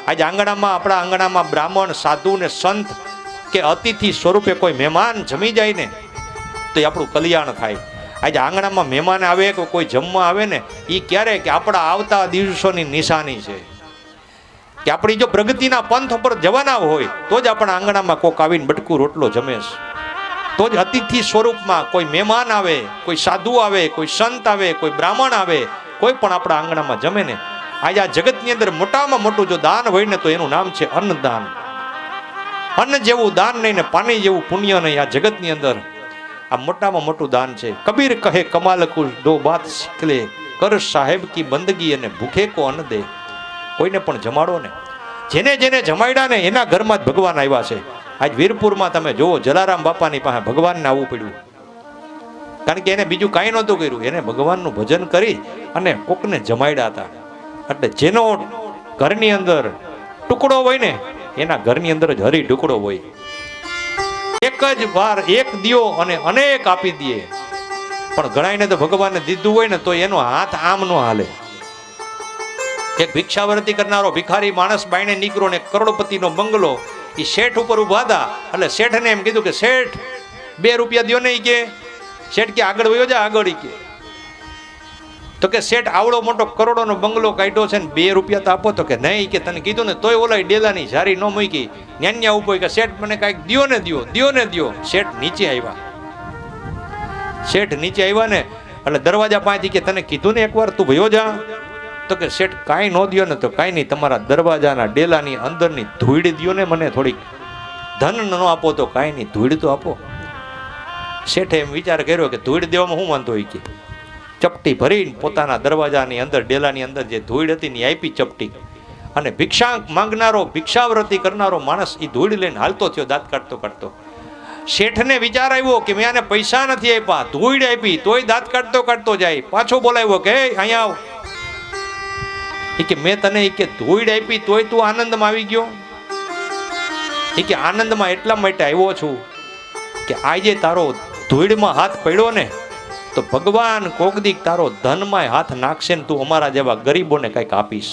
આજે આંગણામાં, આપણા આંગણામાં બ્રાહ્મણ, સાધુ ને સંત કે અતિથિ સ્વરૂપે કોઈ મહેમાન જમી જાય ને તો એ આપણું કલ્યાણ થાય. આજે આંગણામાં મહેમાન આવે કે કોઈ જમવા આવે ને એ ક્યારે કે આપણા આવતા દિવસોની નિશાની છે કે આપણી જો પ્રગતિના પંથ ઉપર જવાના હોય તો જ આપણા આંગણામાં કોક આવીને બટકું રોટલો જમે છે. તો જ અતિથિ સ્વરૂપમાં કોઈ મહેમાન આવે, કોઈ સાધુ આવે, કોઈ સંત આવે, કોઈ બ્રાહ્મણ આવે, કોઈ પણ આપણા આંગણામાં જમે ને. આજે આ જગતની અંદર મોટામાં મોટું જો દાન હોય ને તો એનું નામ છે અન્નદાન. અન્ન જેવું દાન નહીં ને પાણી જેવું પુણ્ય નહીં આ જગતની અંદર. આ મોટામાં મોટું દાન છે. કબીર કહે કમાલ કુલ દો બાત શીખ લે, કર સાહેબ કી બંદગી અને ભૂખે કો અન્ન દે. કોઈને પણ જમાડો ને. જેને જેને જમાડ્યા ને એના ઘરમાં જ ભગવાન આવ્યા છે. આજ વીરપુરમાં તમે જુઓ, જલારામ બાપાની પાસે ભગવાનને આવવું પડ્યું, કારણ કે એને બીજું કાંઈ નહોતું કર્યું. એને ભગવાનનું ભજન કરી અને કોકને જમાડ્યા હતા. એટલે જેનો ઘરની અંદર ટુકડો હોય ને એના ઘરની અંદર જ હરી ટુકડો હોય. એક જ વાર એક દિયો અને અનેક આપી દે. પણ ઘણાને તો ભગવાનને દીધું હોય ને તો એનો હાથ આમ નો હાલે. એક ભિક્ષાવૃત્તિ કરનારો ભિખારી માણસ બાયણે નીકળો ને કરોડપતિનો બંગલો, એ શેઠ ઉપર ઉભા હતા. એટલે શેઠને એમ કીધું કે શેઠ 2 રૂપિયા દ્યો ને. કે શેઠ કે આગળ વયો જા, આગળ. કે તો કે શેઠ આવડો મોટો કરોડોનો બંગલો કાઢ્યો છે ને 2 રૂપિયા તો આપો. તો કે નહીં, કે તને કીધું ને તોય ઓલા ડેલાની જારી ન મૂકી, ન્યાન્યા ઉભો કે શેઠ મને કાંઈક દ્યો ને, દ્યો ને દ્યો. શેઠ નીચે આવ્યા. શેઠ નીચે આવ્યા ને એટલે દરવાજા પાસેથી કે તને કીધું ને એકવાર તું ભયો જા. તો કે શેઠ કાંઈ ન દ્યો ને. તો કાંઈ નહીં, તમારા દરવાજાના ડેલાની અંદરની ધૂળ દ્યો ને, મને થોડીક ધન ન આપો તો કાંઈ નહીં, ધૂળ તો આપો. શેઠે એમ વિચાર કર્યો કે ધૂળ દેવામાં શું વાંધો હોય. કે ચપટી ભરીને પોતાના દરવાજાની અંદર ડેલાની અંદર જે ધૂળ હતી ને આપી ચપટી. અને ભિક્ષા માંગનારો, ભિક્ષાવૃત્તિ કરનારો માણસ એ ધૂળ લઈને હાલતો થયો, દાંત કાઢતો કાઢતો. શેઠને વિચાર આવ્યો કે મેં આને પૈસા નથી આપ્યા, ધૂળ આપી તોય દાંત કાઢતો કાઢતો જાય. પાછો બોલાવ્યો કે અહીંયા આવ. એ કે મેં તને કે ધૂળ આપી તોય તું આનંદમાં આવી ગયો. એ કે આનંદમાં એટલા માટે આવ્યો છું કે આજે તારો ધૂળમાં હાથ પડ્યો ને તો ભગવાન કોક દીક તારો ધનમાં હાથ નાખશે ને તું અમારા જેવા ગરીબોને કંઈક આપીશ.